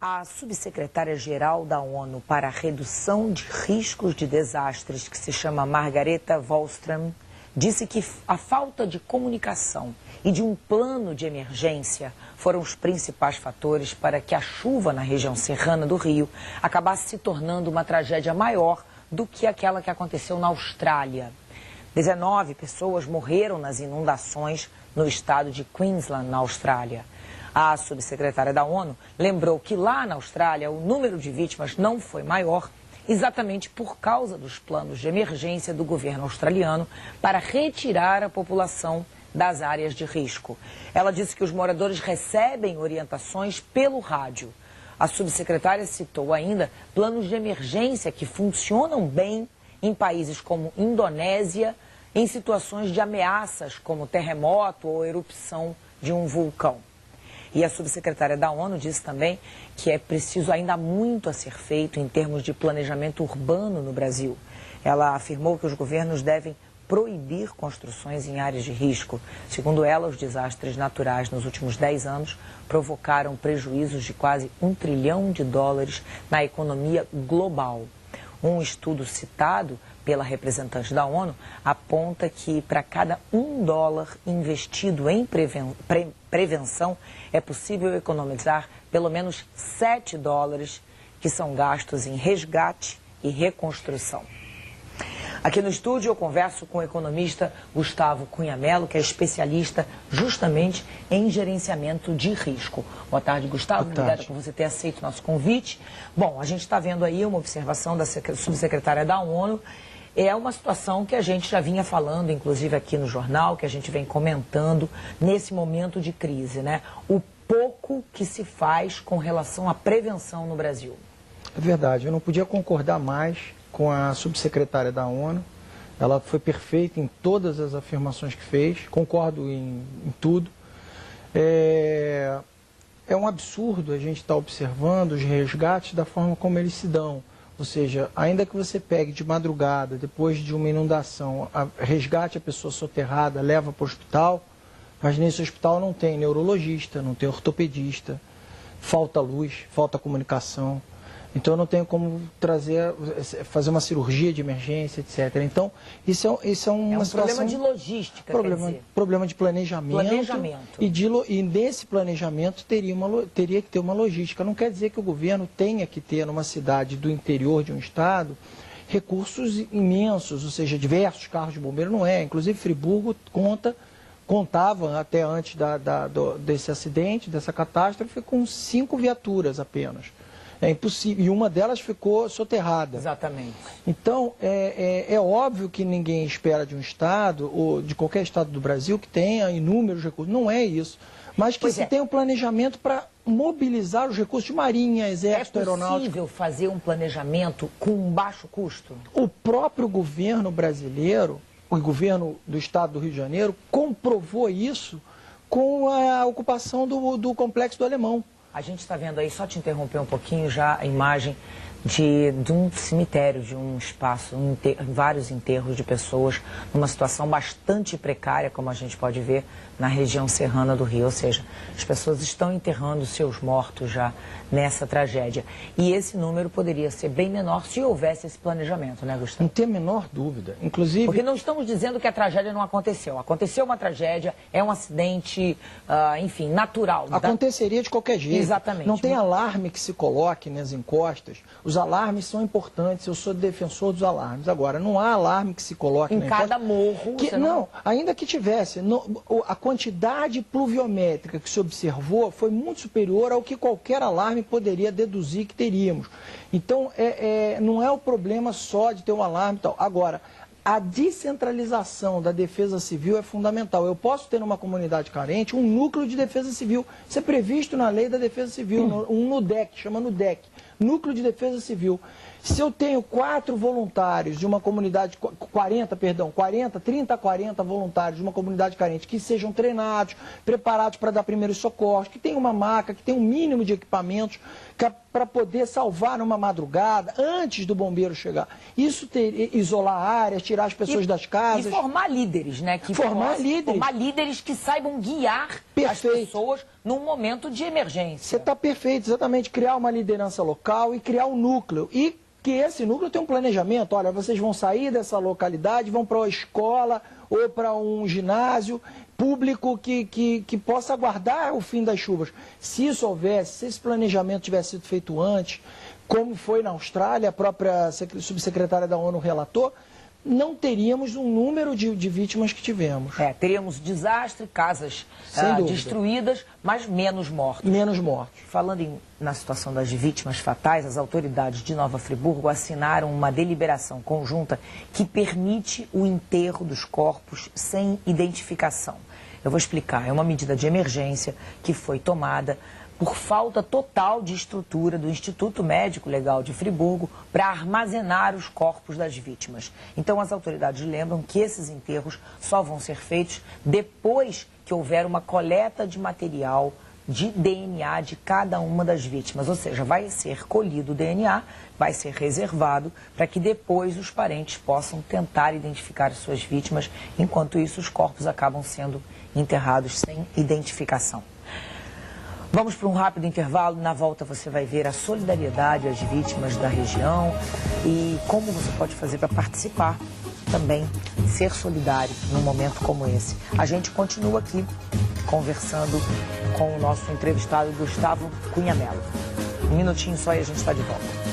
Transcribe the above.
A subsecretária-geral da ONU para a Redução de Riscos de Desastres, que se chama Margareta Wallström, disse que a falta de comunicação e de um plano de emergência foram os principais fatores para que a chuva na região serrana do Rio acabasse se tornando uma tragédia maior do que aquela que aconteceu na Austrália. 19 pessoas morreram nas inundações no estado de Queensland, na Austrália. A subsecretária da ONU lembrou que lá na Austrália o número de vítimas não foi maior, exatamente por causa dos planos de emergência do governo australiano para retirar a população das áreas de risco. Ela disse que os moradores recebem orientações pelo rádio. A subsecretária citou ainda planos de emergência que funcionam bem em países como Indonésia, em situações de ameaças como terremoto ou erupção de um vulcão. E a subsecretária da ONU disse também que é preciso ainda muito a ser feito em termos de planejamento urbano no Brasil. Ela afirmou que os governos devem proibir construções em áreas de risco. Segundo ela, os desastres naturais nos últimos 10 anos provocaram prejuízos de quase $1 trilhão na economia global. Um estudo citado pela representante da ONU aponta que para cada $1 investido em prevenção é possível economizar pelo menos $7 que são gastos em resgate e reconstrução. Aqui no estúdio eu converso com o economista Gustavo Cunha Mello, que é especialista justamente em gerenciamento de risco. Boa tarde, Gustavo. Boa tarde. Obrigada por você ter aceito o nosso convite. Bom, a gente está vendo aí uma observação da subsecretária da ONU. É uma situação que a gente já vinha falando, inclusive aqui no jornal, que a gente vem comentando nesse momento de crise, né? O pouco que se faz com relação à prevenção no Brasil. É verdade, eu não podia concordar mais com a subsecretária da ONU. Ela foi perfeita em todas as afirmações que fez, concordo em tudo. É um absurdo a gente estar observando os resgates da forma como eles se dão. Ou seja, ainda que você pegue de madrugada, depois de uma inundação, resgate a pessoa soterrada, leva para o hospital, mas nesse hospital não tem neurologista, não tem ortopedista, falta luz, falta comunicação. Então eu não tenho como fazer uma cirurgia de emergência, etc. Então isso é uma situação... problema de logística, problema de planejamento. E nesse planejamento teria que ter uma logística. Não quer dizer que o governo tenha que ter, numa cidade do interior de um estado, recursos imensos, ou seja, diversos carros de bombeiro, não é. Inclusive Friburgo contava até antes desse acidente, dessa catástrofe, com 5 viaturas apenas. É impossível. E uma delas ficou soterrada. Exatamente. Então, é óbvio que ninguém espera de um estado, ou de qualquer estado do Brasil, que tenha inúmeros recursos. Não é isso. Mas que se tenha um planejamento para mobilizar os recursos de marinha, exército, aeronáutica. É possível fazer um planejamento com um baixo custo? O próprio governo brasileiro, o governo do estado do Rio de Janeiro, comprovou isso com a ocupação do Complexo do Alemão. A gente está vendo aí, só te interromper um pouquinho, já a imagem de um cemitério, de um espaço, vários enterros de pessoas numa situação bastante precária, como a gente pode ver na região serrana do Rio. Ou seja, as pessoas estão enterrando seus mortos já nessa tragédia. E esse número poderia ser bem menor se houvesse esse planejamento, né, Gustavo? Não tem a menor dúvida. Inclusive... Porque não estamos dizendo que a tragédia não aconteceu. Aconteceu uma tragédia, é um acidente, enfim, natural. Aconteceria de qualquer jeito. Exatamente. Não tem alarme que se coloque nas encostas. Os alarmes são importantes, eu sou defensor dos alarmes. Agora, não há alarme que se coloque em cada morro. Não, ainda que tivesse, a quantidade pluviométrica que se observou foi muito superior ao que qualquer alarme poderia deduzir que teríamos. Então, não é o problema só de ter um alarme e tal. Agora, a descentralização da defesa civil é fundamental. Eu posso ter numa comunidade carente um núcleo de defesa civil. Isso é previsto na lei da defesa civil, um NUDEC, chama NUDEC, Núcleo de Defesa Civil, Se eu tenho 4 voluntários de uma comunidade, 30 a 40 voluntários de uma comunidade carente que sejam treinados, preparados para dar primeiros socorros, que tenham uma maca, que tenham um mínimo de equipamentos para poder salvar numa madrugada, antes do bombeiro chegar. Isso isolar áreas, tirar as pessoas das casas. E formar líderes, né? Formar líderes que saibam guiar as pessoas num momento de emergência. Você está perfeito, exatamente. Criar uma liderança local e criar um núcleo. E que esse núcleo tem um planejamento. Olha, vocês vão sair dessa localidade, vão para uma escola ou para um ginásio público que possa aguardar o fim das chuvas. Se isso houvesse, se esse planejamento tivesse sido feito antes, como foi na Austrália, a própria subsecretária da ONU relatou, não teríamos um número de vítimas que tivemos. Teríamos desastre, casas destruídas, mas menos mortos. Menos mortos. Falando na situação das vítimas fatais, as autoridades de Nova Friburgo assinaram uma deliberação conjunta que permite o enterro dos corpos sem identificação. Eu vou explicar. É uma medida de emergência que foi tomada por falta total de estrutura do Instituto Médico Legal de Friburgo para armazenar os corpos das vítimas. Então, as autoridades lembram que esses enterros só vão ser feitos depois que houver uma coleta de material de DNA de cada uma das vítimas. Ou seja, vai ser colhido o DNA, vai ser reservado para que depois os parentes possam tentar identificar suas vítimas. Enquanto isso, os corpos acabam sendo enterrados sem identificação. Vamos para um rápido intervalo. Na volta você vai ver a solidariedade às vítimas da região e como você pode fazer para participar também, ser solidário num momento como esse. A gente continua aqui conversando com o nosso entrevistado Gustavo Cunha Mello. Um minutinho só e a gente está de volta.